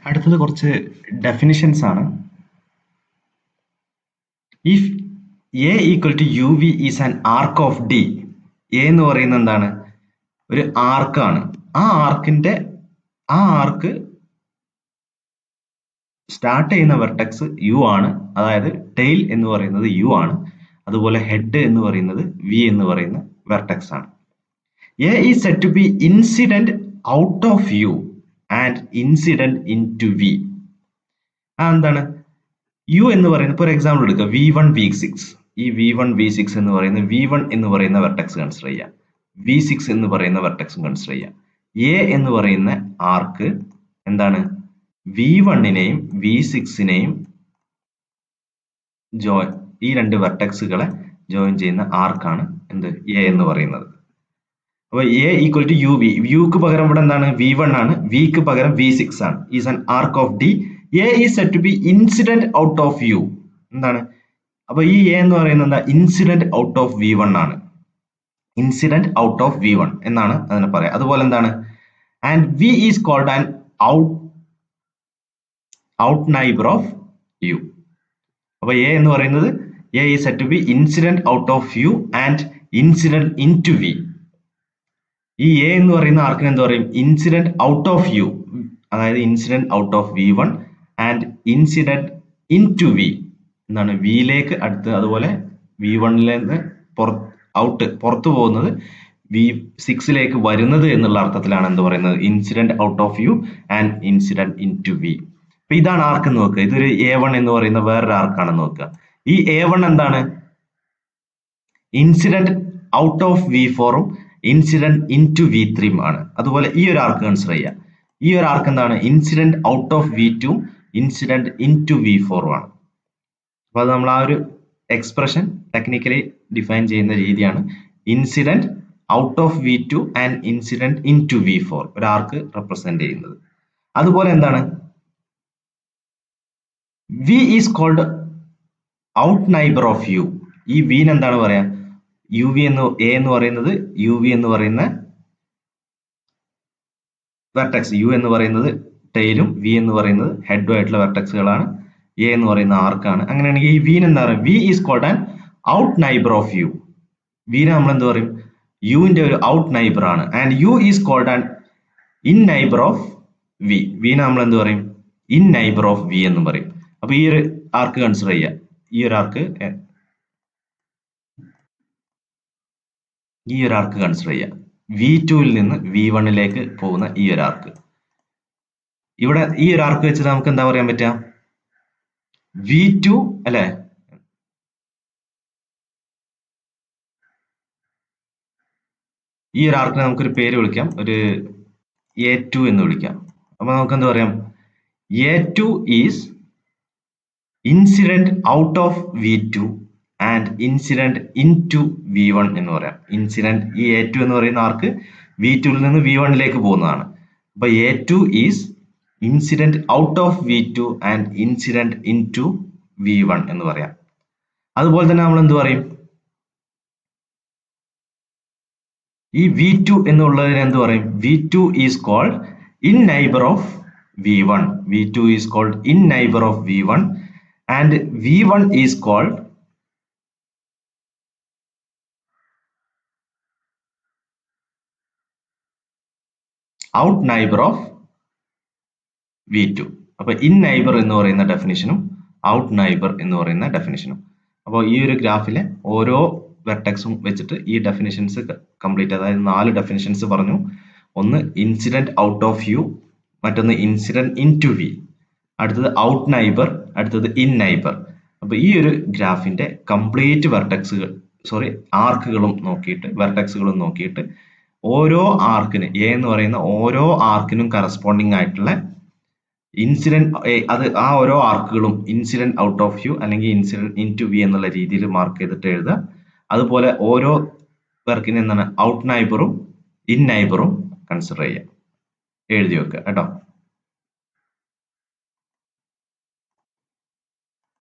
അടുത്തത് കുറച്ച് ഡെഫിനിഷൻസ് ആണ്. If A equal to U V is an arc of D. A എന്ന് പറയുന്നത് എന്താണ്? ഒരു ആർക്കാണ്. ആ ആർക്ക് സ്റ്റാർട്ട് ചെയ്യുന്ന വെർട്ടെക്സ് യു ആണ്. അതായത് ടെയിൽ എന്ന് പറയുന്നത് യു ആണ്. അതുപോലെ ഹെഡ് എന്ന് പറയുന്നത് വി എന്ന് പറയുന്ന വെർട്ടെക്സ് ആണ്. A is said to be incident out of U and incident into V. എന്താണ് യു എന്ന് പറയുന്നത്? ഇപ്പോൾ ഒരു എക്സാമ്പിൾ എടുക്കുക, V1 V6. ഈ V1 V6 എന്ന് പറയുന്നത് V1 എന്ന് പറയുന്ന വെർട്ടെക്സ് കൺസിഡർ ചെയ്യാം, V6 എന്ന് പറയുന്ന വെർട്ടെക്സും കൺസിഡർ ചെയ്യാം. എ എന്ന് പറയുന്ന ആർക്ക് എന്താണ്? V1നെയും V6നെയും ജോയിൻ, ഈ രണ്ട് വെർട്ടെക്സുകളെ ജോയിൻ ചെയ്യുന്ന ആർക്കാണ് എന്ത്? എ എന്ന് പറയുന്നത്. അപ്പൊ A equal to U V. യുക്ക് പകരം ഇവിടെ എന്താണ്? V1 ആണ്. വിക്ക് പകരം V6 ആണ്. Is an arc of D. A is said to be incident out of U. എന്താണ്? അപ്പൊ ഈ എ എന്ന് പറയുന്നത് എന്താ? ഇൻസിഡന്റ് ഔട്ട് ഓഫ് V1 ആണ്. ഇൻസിഡന്റ് ഔട്ട് ഓഫ് V1 എന്നാണ് അതിനെ പറയാം. അതുപോലെ എന്താണ്? And V is called an out neighbour of U. അപ്പൊ എ എന്ന് പറയുന്നത് A is said to be incident out of U and incident into V. ഈ എ എന്ന് പറയുന്ന ആർക്കിന് എന്ത് പറയും? ഇൻസിഡന്റ് ഔട്ട് ഓഫ് യു, അതായത് incident out of V1 and incident into V. എന്താണ്? വിയിലേക്ക് അടുത്ത്, അതുപോലെ V1ലേക്ക് പുറത്തു പോകുന്നത് V6ലേക്ക് വരുന്നത് എന്നുള്ള അർത്ഥത്തിലാണ് എന്ത് പറയുന്നത്? Incident out of U and incident into V. അപ്പൊ ഇതാണ് ആർക്ക് എന്ന് നോക്കുക. ഇതൊരു A1 എന്ന് പറയുന്ന വേറൊരു ആർക്കാണെന്ന് നോക്കുക. ഈ A1 എന്താണ്? ഇൻസിഡന്റ് ഔട്ട് ഓഫ് V4ഉം ഇൻസിഡന്റ് ഇൻ ടു V3 ആണ്. അതുപോലെ ഈ ഒരു ആർക്ക് കൺസിഡർ ചെയ്യുക. ഈ ഒരു ആർക്ക് എന്താണ്? ഇൻസിഡന്റ് ഔട്ട് ഓഫ് V2ഉം ഇൻസിഡന്റ് ഇൻ ടു V4ഉം ആണ്. അപ്പൊ അത് നമ്മൾ ആ ഒരു എക്സ്പ്രഷൻ ടെക്നിക്കലി ഡിഫൈൻ ചെയ്യുന്ന രീതിയാണ് incident out of V2 and incident into V4 ഒരു ആർക്ക് റെപ്രസെന്റ് ചെയ്യുന്നത്. അതുപോലെ എന്താണ്? V is called out neighbour of U. ഈ വിന് എന്താണ് പറയാ? യു വി എന്ന്, എ എന്ന് പറയുന്നത് യു വി എന്ന് പറയുന്ന വെർട്ടെക്സ്, യു എന്ന് പറയുന്നത് ടെയിലും വി എന്ന് പറയുന്നത് ഹെഡും ആയിട്ടുള്ള വെർട്ടെക്സുകളാണ്. എ എന്ന് പറയുന്ന ആർക്കാണ്. അങ്ങനെയാണെങ്കിൽ ഈ വിന് എന്താ പറയുക? V is called an out neighbour of U. വിനെ നമ്മൾ എന്ത് പറയും? യുവിന്റെ ഒരു ഔട്ട് നൈബർ ആണ്. And U is called an in neighbour of V. വിനെ നമ്മൾ എന്ത് പറയും? ഇൻ നൈബർ ഓഫ് വി എന്ന് പറയും. അപ്പൊ ഈ ഒരു ആർക്ക് കൺസിഡർ ചെയ്യുക. ഈ ഒരു ആർക്ക് കൺസിഡർ ചെയ്യുക. V2ൽ നിന്ന് V1ലേക്ക് പോകുന്ന ഈ ഒരു ആർക്ക്. ഇവിടെ ഈ ഒരു ആർക്ക് വെച്ചിട്ട് നമുക്ക് എന്താ പറയാൻ പറ്റുക? V2 അല്ലെ, ഈ ഒരു ആർക്കിനെ നമുക്കൊരു പേര് വിളിക്കാം, ഒരു A2 എന്ന് വിളിക്കാം. അപ്പൊ നമുക്ക് എന്താ പറയാം? A2 is incident out of V2 and incident into V1 എന്ന് പറയാം. ഇൻസിഡന്റ്, ഈ A2 എന്ന് പറയുന്ന ആർക്ക് V2ൽ നിന്ന് V1ലേക്ക് പോകുന്നതാണ്. അപ്പൊ A2 is incident out of V2 and incident into V1 എന്ന് പറയാം. അതുപോലെ തന്നെ നമ്മൾ എന്ത് പറയും? ഈ V2 എന്നുള്ളതിന് എന്ത് പറയും? V2 is called in neighbour of V1. V2 is called in neighbour of V1 and V1 is called out neighbour of V2. അപ്പൊ ഇൻ നൈബർ എന്ന് പറയുന്ന ഡെഫിനിഷനും ഔട്ട് നൈബർ എന്ന് പറയുന്ന ഡെഫിനിഷനും. അപ്പോൾ ഈ ഒരു ഗ്രാഫിലെ ഓരോ വെർട്ടെക്സും വെച്ചിട്ട് ഈ ഡെഫിനിഷൻസ് കംപ്ലീറ്റ്, അതായത് 4 ഡെഫിനിഷൻസ് പറഞ്ഞു. ഒന്ന് ഇൻസിഡന്റ് ഔട്ട് ഓഫ് യു, മറ്റൊന്ന് ഇൻസിഡന്റ് ഇൻ ടു വി, അടുത്തത് ഔട്ട് നൈബർ, അടുത്തത് ഇൻ നൈബർ. അപ്പൊ ഈ ഒരു ഗ്രാഫിന്റെ കംപ്ലീറ്റ് ആർക്കുകളും നോക്കിയിട്ട്, വെർട്ടെക്സുകളും നോക്കിയിട്ട് ഓരോ ആർക്കിന്, എ എന്ന് പറയുന്ന ഓരോ ആർക്കിനും കറസ്പോണ്ടിങ് ആയിട്ടുള്ള ഇൻസിഡന്റ്, അത് ആ ഓരോ ആർക്കുകളും ഇൻസിഡന്റ് ഔട്ട് ഓഫ് യു അല്ലെങ്കിൽ ഇൻസിഡന്റ് ഇൻ ടു വി എന്നുള്ള രീതിയിൽ മാർക്ക് ചെയ്തിട്ട് എഴുതുക. അതുപോലെ ഓരോ വർക്കിന് എന്താണ് ഔട്ട് നൈബറും ഇൻ നൈബറും കൺസിഡർ ചെയ്യുക, എഴുതി വെക്കുക കേട്ടോ.